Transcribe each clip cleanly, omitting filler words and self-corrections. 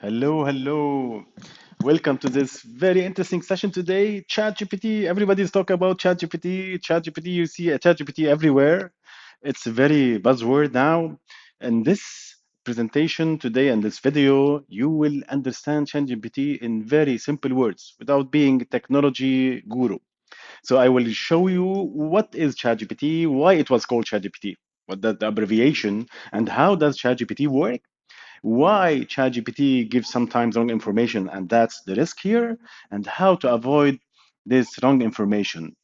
Hello, hello. Welcome to this very interesting session today. ChatGPT. Everybody's talking about ChatGPT. ChatGPT, you see a ChatGPT everywhere. It's a very buzzword now. In this presentation today and this video, you will understand ChatGPT in very simple words without being a technology guru. So I will show you what is ChatGPT, why it was called ChatGPT, what the abbreviation, and how does ChatGPT work, why ChatGPT gives sometimes wrong information, and that's the risk here, and how to avoid this wrong information.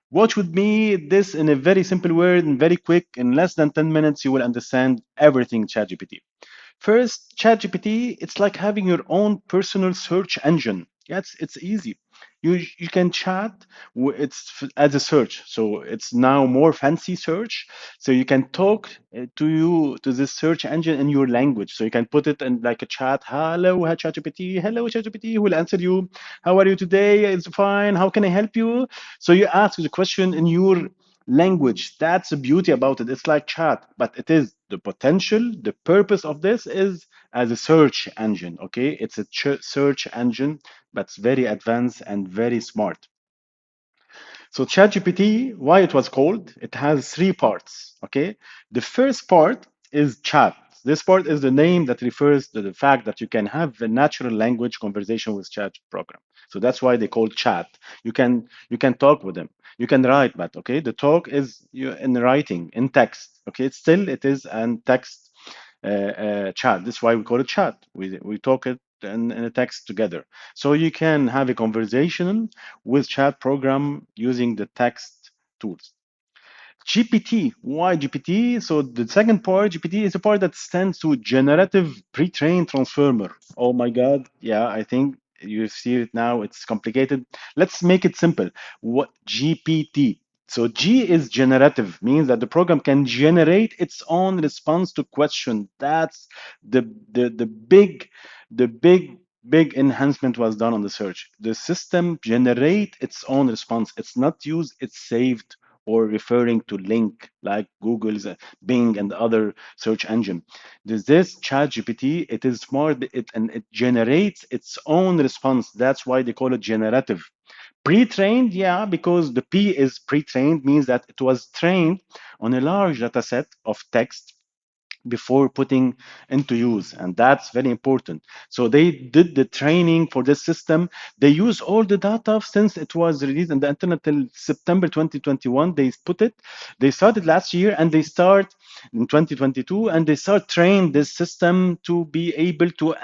Watch with me this in a very simple word and very quick. In less than 10 minutes, you will understand everything ChatGPT. First, ChatGPT, it's like having your own personal search engine. Yeah, it's easy. You can chat. As a search, so it's now more fancy search. So you can talk to this search engine in your language. So you can put it in like a chat. Hello, ChatGPT. Hello, ChatGPT. Who will answer you? How are you today? It's fine. How can I help you? So you ask the question in your language. That's the beauty about it. It's like chat, but it is the potential. The purpose of this is as a search engine. Okay, it's a search engine, but it's very advanced and very smart. So ChatGPT, why it was called? It has three parts. Okay, the first part is chat. This part is the name that refers to the fact that you can have a natural language conversation with chat program. So that's why they call chat. You can talk with them. You can write, but okay, the talk is in writing, in text. Okay, it is an text chat. That's why we call it chat. We talk it in a text together. So you can have a conversation with chat program using the text tools. GPT. Why GPT? So the second part, GPT, is a part that stands to generative pre-trained transformer. Oh my God. Yeah, I think you see it now. It's complicated. Let's make it simple. What GPT? So G is generative, means that the program can generate its own response to question. That's the big enhancement was done on the search. The system generate its own response. It's not used, it's saved or referring to link like Google's Bing and other search engine. This ChatGPT, it is smart, and it generates its own response. That's why they call it generative. Pre-trained, yeah, because the P is pre-trained, means that it was trained on a large data set of text before putting into use, and that's very important. So they did the training for this system. They use all the data since it was released in the internet till September 2021. They started last year, and they start in 2022, and they start train this system to be able to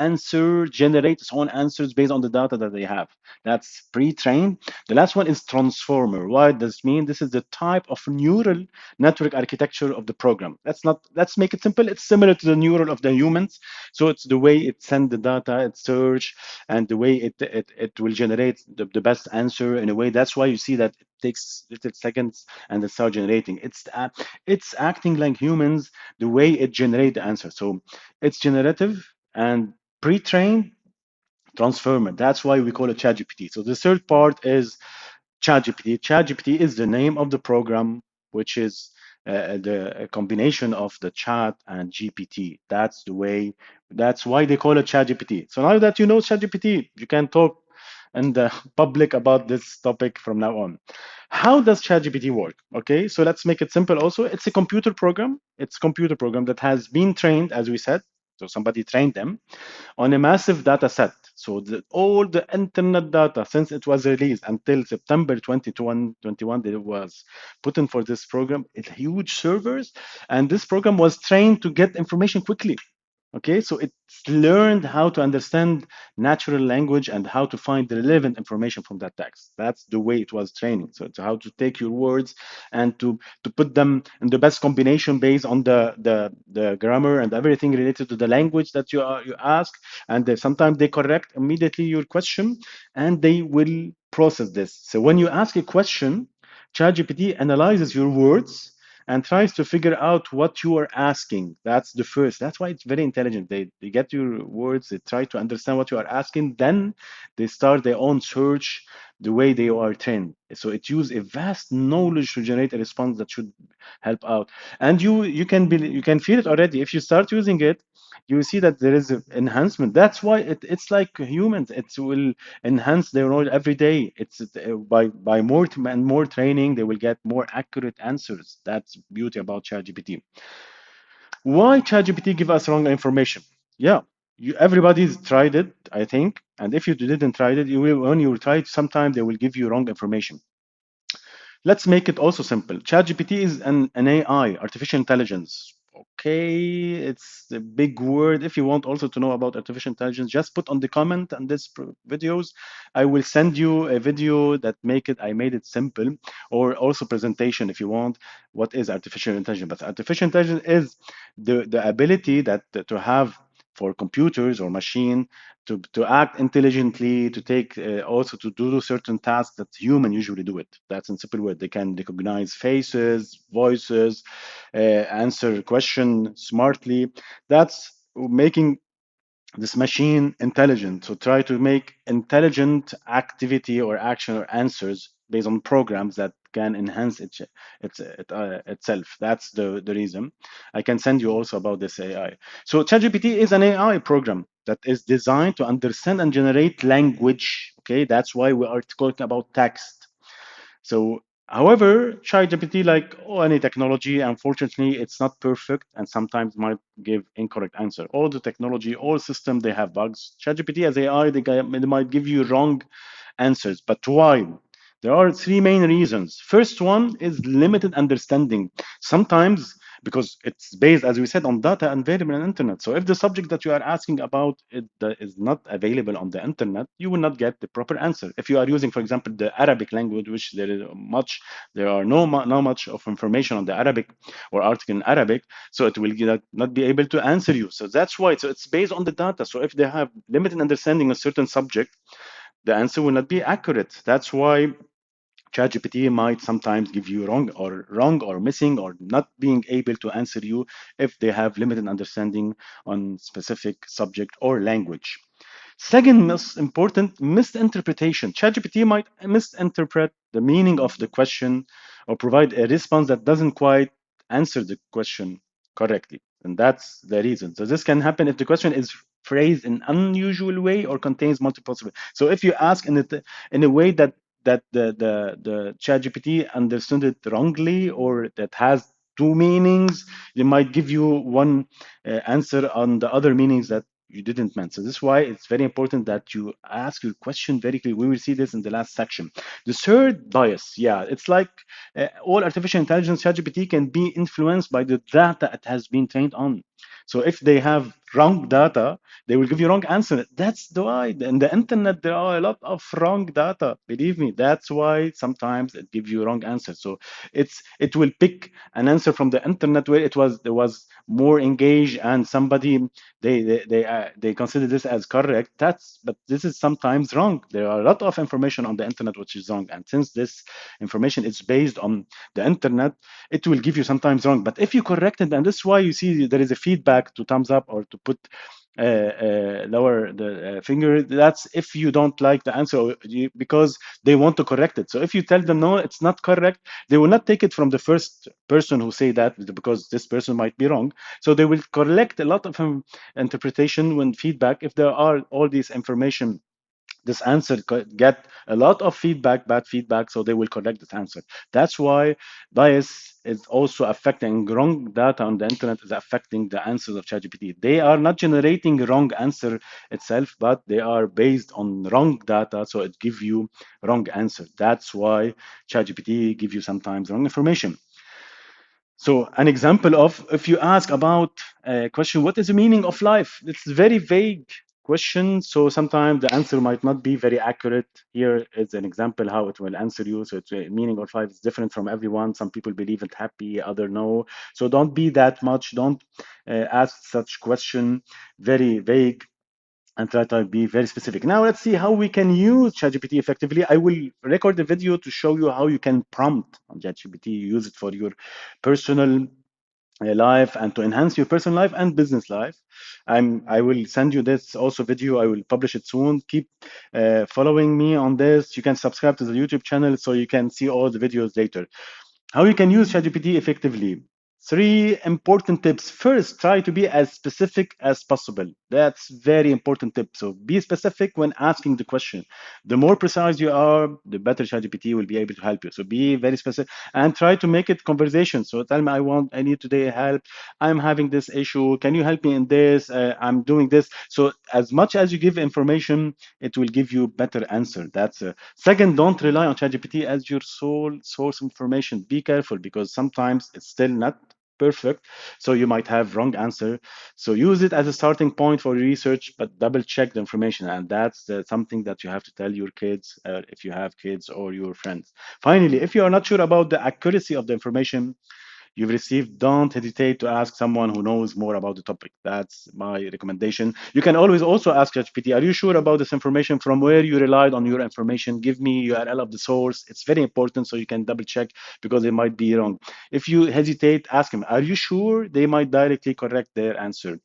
generate its own answers based on the data that they have. That's pre-trained. The last one is transformer. What does this mean? This is the type of neural network architecture of the program. Let's make it simple. It's similar to the neural of the humans. So it's the way it sends the data, it search, and the way it will generate the best answer in a way. That's why you see that it takes little seconds and it starts generating. It's acting like humans the way it generate the answer. So it's generative and pre-trained transformer. That's why we call it ChatGPT. So the third part is ChatGPT. ChatGPT is the name of the program, which is the combination of the chat and GPT. That's why they call it ChatGPT. So now that you know ChatGPT, you can talk in the public about this topic from now on. How does ChatGPT work? Okay, so let's make it simple also. It's a computer program. It's a computer program that has been trained, as we said. So somebody trained them on a massive data set. So all the internet data since it was released until September 2021, that it was put in for this program, it's huge servers, and this program was trained to get information quickly. Okay, so it's learned how to understand natural language and how to find the relevant information from that text. That's the way it was training. So it's how to take your words and to put them in the best combination based on the grammar and everything related to the language that you ask. And sometimes they correct immediately your question, and they will process this. So when you ask a question, ChatGPT analyzes your words and tries to figure out what you are asking. That's the first. That's why it's very intelligent. They get your words, they try to understand what you are asking, then they start their own search the way they are trained. So it uses a vast knowledge to generate a response that should help out. And you can feel it already. If you start using it, you see that there is an enhancement. That's why it's like humans. It will enhance their knowledge every day. It's by more and more training, they will get more accurate answers. That's beauty about ChatGPT. Why ChatGPT give us wrong information? Yeah, everybody's tried it, I think. And if you didn't try it, you will when you try it, sometime they will give you wrong information. Let's make it also simple. ChatGPT is an AI, artificial intelligence. Okay, it's a big word. If you want also to know about artificial intelligence, just put on the comment on this videos. I will send you a video that make it. I made it simple, or also presentation if you want. What is artificial intelligence? But artificial intelligence is the ability that to have for computers or machine to act intelligently, to take also to do certain tasks that human usually do it. That's in simple word. They can recognize faces, voices, answer question smartly. That's making this machine intelligent. So try to make intelligent activity or action or answers based on programs that can enhance itself. That's the reason. I can send you also about this AI. So ChatGPT is an AI program that is designed to understand and generate language. Okay, that's why we are talking about text. So, however, ChatGPT, like any technology, unfortunately, it's not perfect and sometimes might give incorrect answer. All the technology, all system, they have bugs. ChatGPT as AI, they might give you wrong answers. But why? There are three main reasons. First one is limited understanding. Sometimes because it's based, as we said, on data available on internet. So if the subject that you are asking about is not available on the internet, you will not get the proper answer. If you are using, for example, the Arabic language, which there are no much of information on the Arabic or article in Arabic, so it will not be able to answer you. So that's why. So it's based on the data. So if they have limited understanding of certain subject, the answer will not be accurate. That's why ChatGPT might sometimes give you wrong or missing or not being able to answer you if they have limited understanding on specific subject or language. Second most important, misinterpretation. ChatGPT might misinterpret the meaning of the question or provide a response that doesn't quite answer the question correctly. And that's the reason. So this can happen if the question is phrased in unusual way or contains multiple possible. So if you ask in a way that the ChatGPT understood it wrongly or that has two meanings, they might give you one answer on the other meanings that you didn't mention. This is why it's very important that you ask your question very clearly. We will see this in the last section. The third bias, yeah, it's like all artificial intelligence, ChatGPT can be influenced by the data it has been trained on. So if they have wrong data, they will give you wrong answer. That's the why in the internet there are a lot of wrong data. Believe me, that's why sometimes it gives you wrong answer. So it will pick an answer from the internet where there was more engaged and somebody they consider this as correct. But this is sometimes wrong. There are a lot of information on the internet which is wrong, and since this information is based on the internet, it will give you sometimes wrong. But if you correct it, and this is why you see there is a feedback to thumbs up or to put lower the finger. That's if you don't like the answer because they want to correct it. So if you tell them no, it's not correct, they will not take it from the first person who say that because this person might be wrong. So they will collect a lot of interpretation when feedback. If there are all these information, this answer get a lot of feedback, bad feedback, so they will correct this answer. That's why bias is also affecting wrong data on the internet is affecting the answers of ChatGPT. They are not generating wrong answer itself, but they are based on wrong data, so it give you wrong answer. That's why ChatGPT give you sometimes wrong information. So an example of if you ask about a question, what is the meaning of life? It's very vague question. So sometimes the answer might not be very accurate. Here is an example how it will answer you. So it's meaning of life is different from everyone. Some people believe it happy, other no. So don't be that much. Don't ask such question very vague and try to be very specific. Now let's see how we can use ChatGPT effectively. I will record the video to show you how you can prompt on ChatGPT. Use it for your personal life and to enhance your personal life and business life. I will send you this also video. I will publish it soon. Keep following me on this. You can subscribe to the YouTube channel so you can see all the videos later. How you can use ChatGPT effectively. Three important tips. First, try to be as specific as possible. That's very important tip. So be specific when asking the question. The more precise you are, the better ChatGPT will be able to help you. So be very specific and try to make it conversation. So tell me, I need today help. I'm having this issue. Can you help me in this? I'm doing this. So as much as you give information, it will give you better answer. That's second, don't rely on ChatGPT as your sole source of information. Be careful because sometimes it's still not perfect, so you might have wrong answer. So use it as a starting point for research, but double check the information, and that's something that you have to tell your kids if you have kids or your friends. Finally, if you are not sure about the accuracy of the information you've received, don't hesitate to ask someone who knows more about the topic. That's my recommendation. You can always also ask ChatGPT, are you sure about this information? From where you relied on your information? Give me URL of the source. It's very important so you can double check because they might be wrong. If you hesitate, ask them, are you sure? They might directly correct their answer.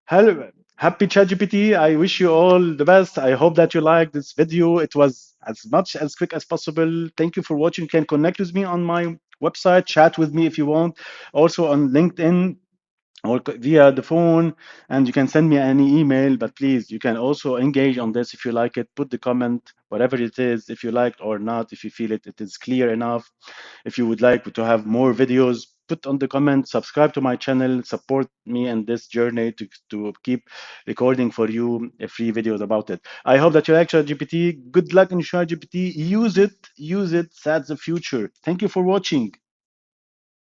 Hello, happy ChatGPT. I wish you all the best. I hope that you liked this video. It was as much as quick as possible. Thank you for watching. You can connect with me on my website, chat with me if you want. Also on LinkedIn or via the phone, and you can send me any email. But please, you can also engage on this if you like it. Put the comment, whatever it is, if you like or not, if you feel it is clear enough. If you would like to have more videos, put on the comment, subscribe to my channel, support me in this journey to keep recording for you free videos about it. I hope that you like ChatGPT. Good luck in ChatGPT. Use it. Use it. That's the future. Thank you for watching.